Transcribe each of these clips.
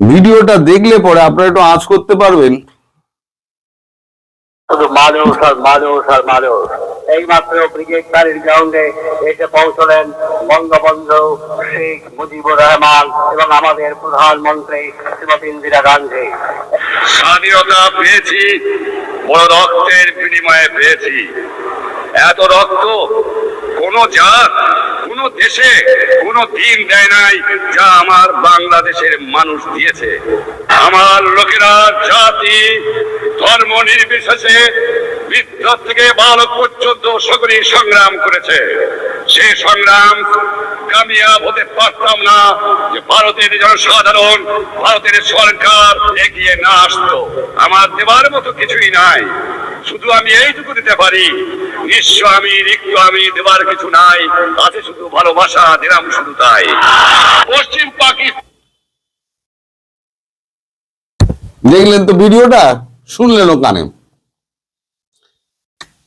ভিডিওটা দেখলে পরে আপনারা একটু আঁচ করতে পারবেন। শুধু মানুষ আর মানুষ আর মানুষ। এইমাত্র ব্রিগেড বাড়ির গ্রাউন্ডে এসে পৌঁছলেন বঙ্গবন্ধু শেখ মুজিবুর রহমান এবং আমাদের প্রধানমন্ত্রী শ্রীমতী ইন্দিরা গান্ধী। স্বাধীনতা পেয়েছি বড় রক্তের বিনিময়ে পেয়েছি। এত রক্ত কোন জাত কোন দেশে কোন দিন দেয় নাই যা আমার বাংলাদেশের মানুষ দিয়েছে। আমার লোকেরা জাতি ধর্ম নির্বিশেষে বৃদ্ধ থেকে বালক পর্যন্ত সকলেই সংগ্রাম করেছে। সে সংগ্রাম কামিয়াব হতে পারতাম না যে ভারতের জনসাধারণ, ভারতের সরকার এগিয়ে না আসতো। আমার দেবার মতো কিছুই নাই, শুধু আমি এইটুকু দিতে পারি। নিঃস্ব আমি, রিক্ত আমি, দেবার কিছু নাই, আছে শুধু ভালোবাসা, দিলাম শুধু তাই। পশ্চিম পাকিস্তান দেখলেন তো ভিডিওটা, শুনলেন ও কানে।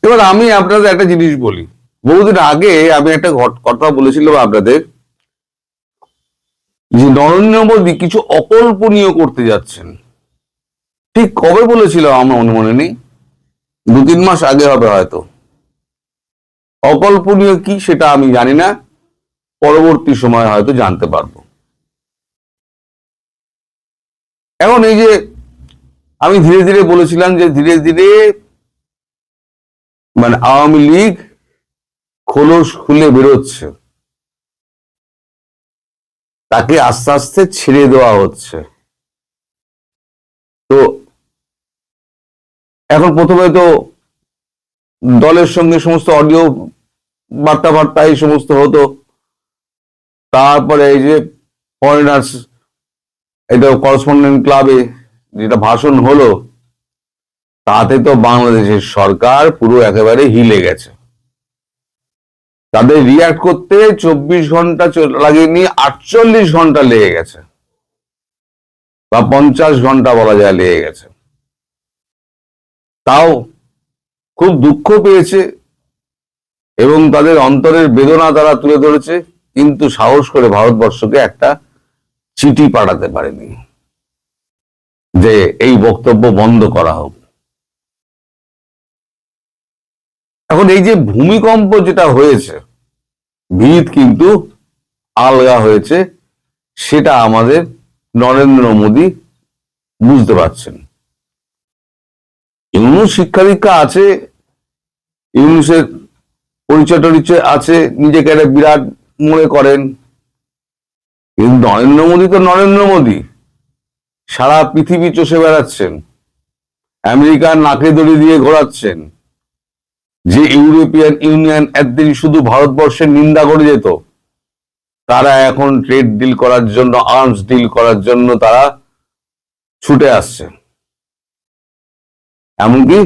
এবার আমি আপনাদের একটা জিনিস বলি। বহুদিন আগে আমি একটা কথা বলেছিলাম আপনাদের যে নরেন্দ্র মোদী কিছু অকল্পনীয় করতে যাচ্ছেন। ঠিক কবে বলেছিলাম আমার মনে নেই, 2-3 মাস আগে হবে হয়তো। অকল্পনীয় কি সেটা আমি জানি না, পরবর্তী সময় হয়তো জানতে পারবো। এখন এই যে আমি ধীরে ধীরে বলেছিলাম যে ধীরে ধীরে মানে আওয়ামী লীগ খোলস খুলে বেরোচ্ছে, তাকে আস্তে আস্তে ছেড়ে দেওয়া হচ্ছে। তো এখন প্রথমে তো দলের সঙ্গে সমস্ত অডিও বার্তা এই সমস্ত হতো, তারপরে এই যে ফরেনার্স এটা করেসপন্ডেন্ট ক্লাবে যেটা ভাষণ হলো, তাতে তো বাংলাদেশের সরকার পুরো একেবারে হিলে গেছে। তাদের রিয়াক্ট করতে 24 ঘন্টা লাগেনি, 48 ঘন্টা লেগে গেছে, বা 50 ঘন্টা বলা যায় লেগে গেছে। তাও খুব দুঃখ পেয়েছে এবং তাদের অন্তরের বেদনা তারা তুলে ধরেছে, কিন্তু সাহস করে ভারতবর্ষকে একটা চিঠি পাঠাতে পারেনি যে এই বক্তব্য বন্ধ করা হোক। এখন এই যে ভূমিকম্প যেটা হয়েছে, ভিত কিন্তু আলগা হয়েছে, সেটা আমাদের নরেন্দ্র মোদী বুঝতে পারছেন। ইউনুস শিক্ষা দীক্ষা আছে, ইউনুসের পরিচয় টরিচয় আছে, নিজেকে একটা বিরাট মনে করেন, কিন্তু নরেন্দ্র মোদী তো নরেন্দ্র মোদী, সারা পৃথিবী চষে বেড়াচ্ছেন, আমেরিকার নাকে দড়ি দিয়ে ঘোরাচ্ছেন। যে ইউরোপিয়ান ইউনিয়ন একদিন শুধু ভারতবর্ষের নিন্দা করে যেত, তারা এখন ট্রেড ডিল করার জন্য, আর্মস ডিল করার জন্য তারা ছুটে আসছে। এমনকি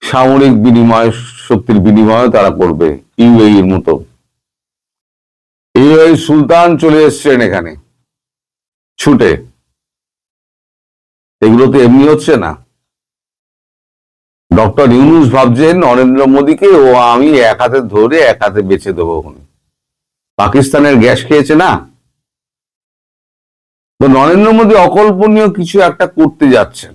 সামরিক বিনিময়, শক্তির বিনিময় তারা করবে। ইউএই এর মতো ইউএই সুলতান চলে এসছেন এখানে ছুটে। এগুলো তো এমনি হচ্ছে না। ডক্টর ইউনুস ভাবছেন নরেন্দ্র মোদীকে ও আমি এক হাতে ধরে এক হাতে বেঁচে দেবো। পাকিস্তানের গ্যাস খেয়েছে না, তো নরেন্দ্র মোদী অকল্পনীয় কিছু একটা করতে যাচ্ছেন।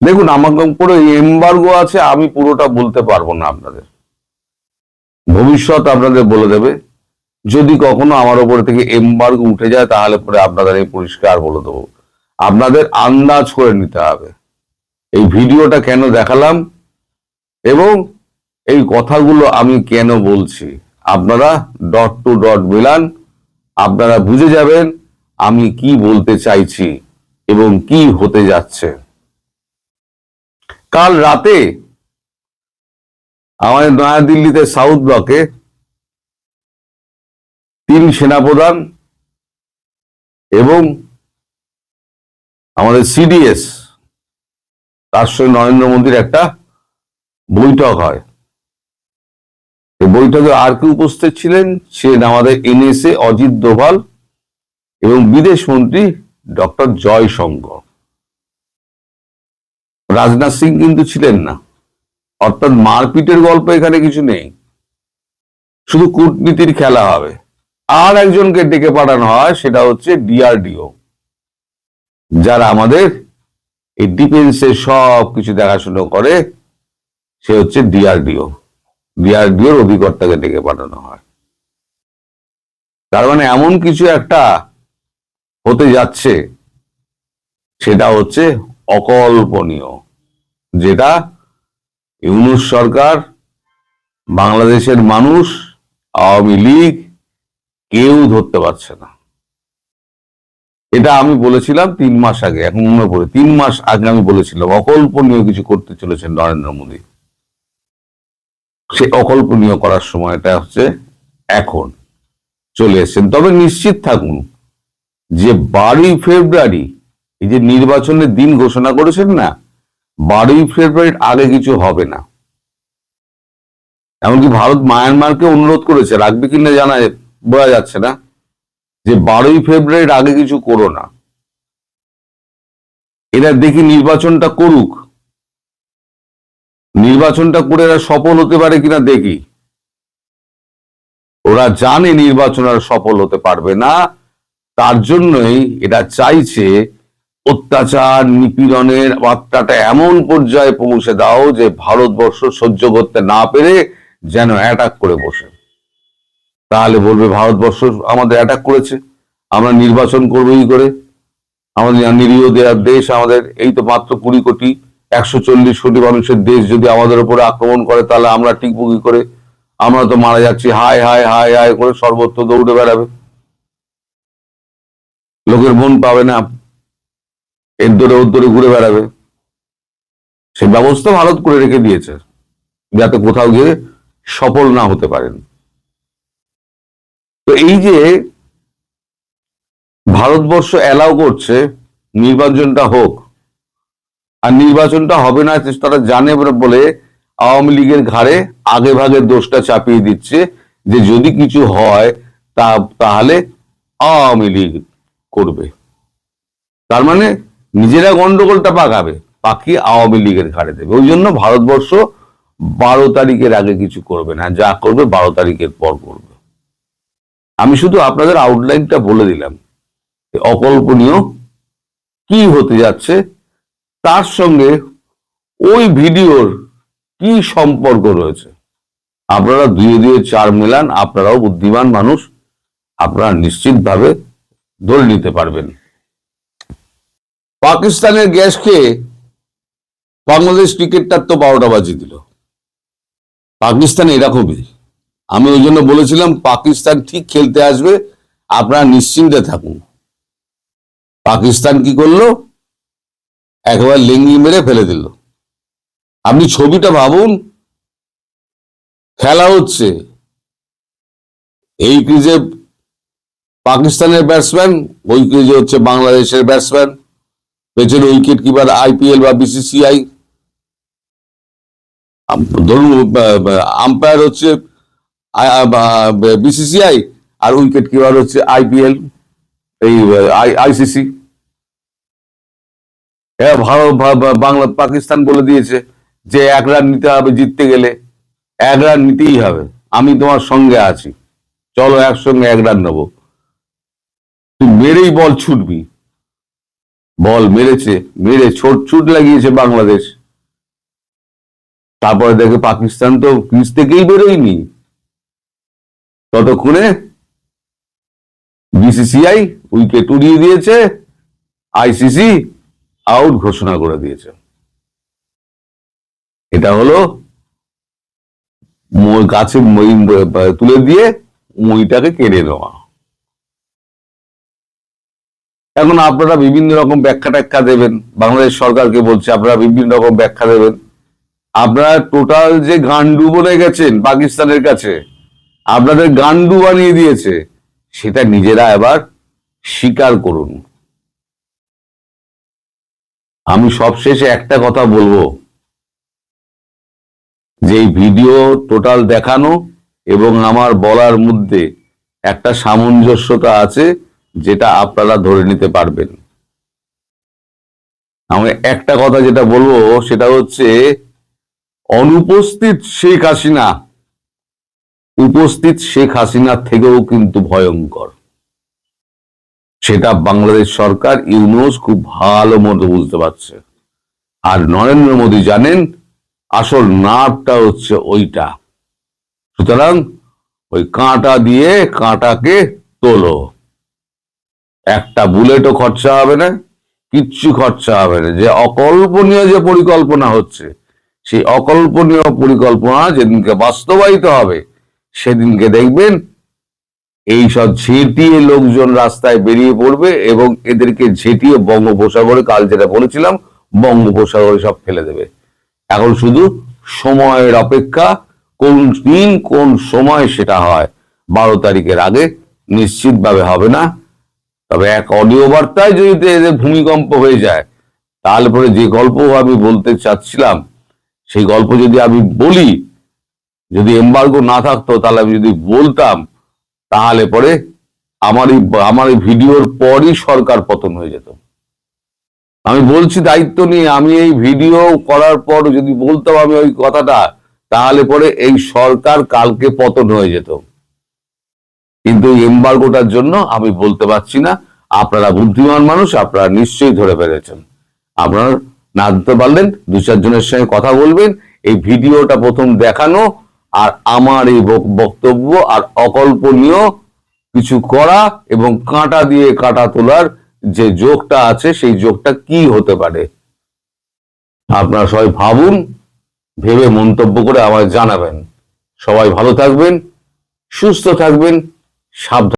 দেখুন, আমার উপরে এমবার্গো আছে, আমি পুরোটা বলতে পারবো না আপনাদের, ভবিষ্যৎ আপনাদের বলে দেবে। যদি কখনো আমার উপর থেকে এমবার্গো উঠে যায়, তাহলে পরে আপনাদের এই পরিষ্কার বলে দেবো। আপনাদের আন্দাজ করে নিতে হবে এই ভিডিওটা কেন দেখালাম এবং এই কথাগুলো আমি কেন বলছি। আপনারা ডট টু ডট মিলান, আপনারা বুঝে যাবেন আমি কি বলতে চাইছি এবং কি হতে যাচ্ছে। কাল রাতে আমাদের নয়াদিল্লিতে সাউথ ব্লকে 3 সেনাপ্রধান এবং আমাদের সিডিএস, তার সঙ্গে নরেন্দ্র মোদীর একটা বৈঠক হয়। এই বৈঠকে আর কি উপস্থিত ছিলেন? ছিলেন আমাদের এনএসএ অজিত দোভাল এবং বিদেশ মন্ত্রী ডক্টর জয়শঙ্কর। রাজনাথ সিং কিন্তু ছিলেন না। অর্থাৎ মারপিটের গল্প এখানে কিছু নেই, শুধু কূটনীতির খেলা হবে। আর একজনকে ডেকে পাঠানো হয়, সেটা হচ্ছে ডিআরডিও, যারা আমাদের এই ডিফেন্সের সব কিছু দেখাশোনা করে। সে হচ্ছে ডিআরডিওর অধিকর্তাকে ডেকে পাঠানো হয়। তার মানে এমন কিছু একটা হতে যাচ্ছে, সেটা হচ্ছে অকল্পনীয়, যেটা ইউনূস সরকার, বাংলাদেশের মানুষ, আওয়ামী লীগ কেউ ধরতে পারছে না। এটা আমি বলেছিলাম 3 মাস আগে, এখন মনে পড়ে 3 মাস আগে আমি বলেছিলাম অকল্পনীয় কিছু করতে চলেছেন নরেন্দ্র মোদী। সে অকল্পনীয় করার সময়টা হচ্ছে এখন, চলে এসেছেন। তবে নিশ্চিত থাকুন যে 12ই ফেব্রুয়ারি, এই যে নির্বাচনের দিন ঘোষণা করেছেন না, 12ই ফেব্রুয়ারির আগে কিছু হবে না। এমনকি ভারত মায়ানমারকে অনুরোধ করেছে, রাখবে কিনা বোঝা যাচ্ছে না, যে 12ই ফেব্রুয়ারির আগে কিছু করো না, এরা দেখি নির্বাচনটা করুক, নির্বাচনটা করে এরা সফল হতে পারে কিনা দেখি। ওরা জানে নির্বাচন আর সফল হতে পারবে না, তার জন্যই এটা চাইছে অত্যাচার নিপীড়নের মাত্রাটা এমন পর্যায়ে পৌঁছে দাও যে ভারতবর্ষ সহ্য করতে না পেরে যেন অ্যাটাক করে বসে। তাহলে বলবে ভারতবর্ষ আমাদের অ্যাটাক করেছে, আমরা নির্বাচন করবো কি করে? আমাদের নিরীহ দেশ, আমাদের এই তো মাত্র 20 কোটি 140 কোটি মানুষের দেশ যদি আমাদের উপরে আক্রমণ করে, তাহলে আমরা টিকবো কি করে? আমরা তো মারা যাচ্ছি, হায় হায় হায় হায় করে সর্বত্র দৌড়ে বেড়াবে, লোকের মন পাবে না, এর দরে ওর দরে ঘুরে বেড়াবে। সে ব্যবস্থা ভারত করে রেখে দিয়েছে, যাতে কোথাও গিয়ে সফল না হতে পারেন। তো এই যে ভারতবর্ষ অ্যালাউ করছে নির্বাচনটা হোক, আর নির্বাচনটা হবে না তারা জানে বলে আওয়ামী লীগের ঘাড়ে আগে ভাগের দোষটা চাপিয়ে দিচ্ছে, যে যদি কিছু হয় তাহলে আওয়ামী লীগ করবে। তার মানে নিজেরা গন্ডগোলটা পাকাবে, পাকিয়ে আওয়ামী লীগের ঘাড়ে দেবে। ওই জন্য ভারতবর্ষ 12 তারিখের আগে কিছু করবে না, যা করবে 12 তারিখের পর করবে। আমি শুধু আপনাদের আউটলাইনটা বলে দিলাম, অকল্পনীয় কি হতে যাচ্ছে, তার সঙ্গে ওই ভিডিওর কি সম্পর্ক রয়েছে। আপনারা 2 4 মেলান, আপনারাও বুদ্ধিমান মানুষ, আপনারা নিশ্চিতভাবে ধরে নিতে পারবেন। পাকিস্তানের গ্যাস খেয়ে বাংলাদেশ ক্রিকেটটার তো 12টা বাজিয়ে দিল। পাকিস্তান এরকমই, আমি ওই জন্য বলেছিলাম পাকিস্তান ঠিক খেলতে আসবে, আপনারা নিশ্চিন্তে থাকুন। পাকিস্তান কি করলো, একেবারে লেঙ্গি মেরে ফেলে দিল। আপনি ছবিটা ভাবুন, খেলা হচ্ছে, এই ক্রিজে পাকিস্তানের ব্যাটসম্যান, ওই ক্রিজে হচ্ছে বাংলাদেশের ব্যাটসম্যান, পেছনে উইকেট কিপার আইপিএল বা বিসিসিআই, ধরুন আম্পায়ার হচ্ছে বিসিসিআই, আর উইকেট কিপার হচ্ছে আইপিএল, এই আইসিসি। বাংলা পাকিস্তান বলে দিয়েছে যে 1 রান নিতে হবে, জিততে গেলে 1 রান নিতেই হবে, আমি তোমার সঙ্গে আছি, চলো একসঙ্গে 1 রান নেবো। তুই মেরেই বল ছুটবি। বল মেরেছে, মেরে ছুট লাগিয়েছে বাংলাদেশ। তারপরে দেখে পাকিস্তান তো ক্রিজ থেকেই বেরোয়নি, ততক্ষণে বিসিসিআই উইকেট উড়িয়ে দিয়েছে, আইসিসি আউট ঘোষণা করে দিয়েছে। এটা হলো গাছে মই তুলে দিয়ে মইটাকে কেড়ে নেওয়া। এখন আপনারা বিভিন্ন রকম ব্যাখ্যা ট্যাখ্যা দেবেন, বাংলাদেশ সরকারকে বলছে আপনারা বিভিন্ন রকম ব্যাখ্যা দেবেন। আপনারা টোটাল যে গান্ডু বনে গেছেন পাকিস্তানের কাছে, আপনাদের গান্ডু বানিয়ে দিয়েছে, সেটা নিজেরা এবার স্বীকার করুন। আমি সবশেষে একটা কথা বলবো, যে এই ভিডিও টোটাল দেখানো এবং আমার বলার মধ্যে একটা সামঞ্জস্যতা আছে, যেটা আপনারা ধরে নিতে পারবেন। আমি একটা কথা যেটা বলবো সেটা হচ্ছে, অনুপস্থিত শেখ হাসিনা উপস্থিত শেখ হাসিনার থেকেও কিন্তু ভয়ঙ্কর। সেটা বাংলাদেশ সরকার ইউনূস খুব ভালো মতো বুঝতে পারছে। আর নরেন্দ্র মোদী জানেন আসল নাটটা হচ্ছে ওইটা। সুতরাং ওই কাঁটা দিয়ে কাঁটাকে তোলো। একটা বুলেটও খরচা হবে না, কিচ্ছু খরচা হবে না। যে অকল্পনীয় যে পরিকল্পনা হচ্ছে, সেই অকল্পনীয় পরিকল্পনা যেদিনকে বাস্তবায়িত হবে সেদিনকে দেখবেন এইসব ঝেঁটিয়ে লোকজন রাস্তায় বেরিয়ে পড়বে এবং এদেরকে ঝেঁটিয়ে বঙ্গোপসাগরে, কাল যেটা বলেছিলাম, বঙ্গোপসাগরে সব ফেলে দেবে। এখন শুধু সময়ের অপেক্ষা, কোন দিন কোন সময় সেটা হয়। 12 তারিখের আগে নিশ্চিতভাবে হবে না। তবে এক অডিও বার্তায় যদি এদের ভূমিকম্প হয়ে যায়, তাহলে পরে যে গল্প আমি বলতে চাচ্ছিলাম সেই গল্প যদি আমি বলি, যদি এমবার্গো না থাকতো তাহলে আমি যদি বলতাম, তাহলে পরে আমার এই ভিডিওর পরই সরকার পতন হয়ে যেত। আমি বলছি দায়িত্ব নিয়ে, আমি এই ভিডিও করার পর যদি বলতাম আমি ওই কথাটা, তাহলে পরে এই সরকার কালকে পতন হয়ে যেত। কিন্তু এমবার্গোটার জন্য আমি বলতে পারছি না। আপনারা বুদ্ধিমান মানুষ, আপনারা নিশ্চয়ই ধরে ফেলেছেন। আপনারা না ধরতে পারলেন 2-4 জনের সঙ্গে কথা বলবেন। এই ভিডিওটা প্রথম দেখানো আর আমার এই বক্তব্য আর অকল্পনীয় কিছু করা এবং কাঁটা দিয়ে কাঁটা তোলার যে যোগটা আছে, সেই যোগটা কি হতে পারে আপনারা সবাই ভাবুন, ভেবে মন্তব্য করে আমায় জানাবেন। সবাই ভালো থাকবেন, সুস্থ থাকবেন, সাবধান।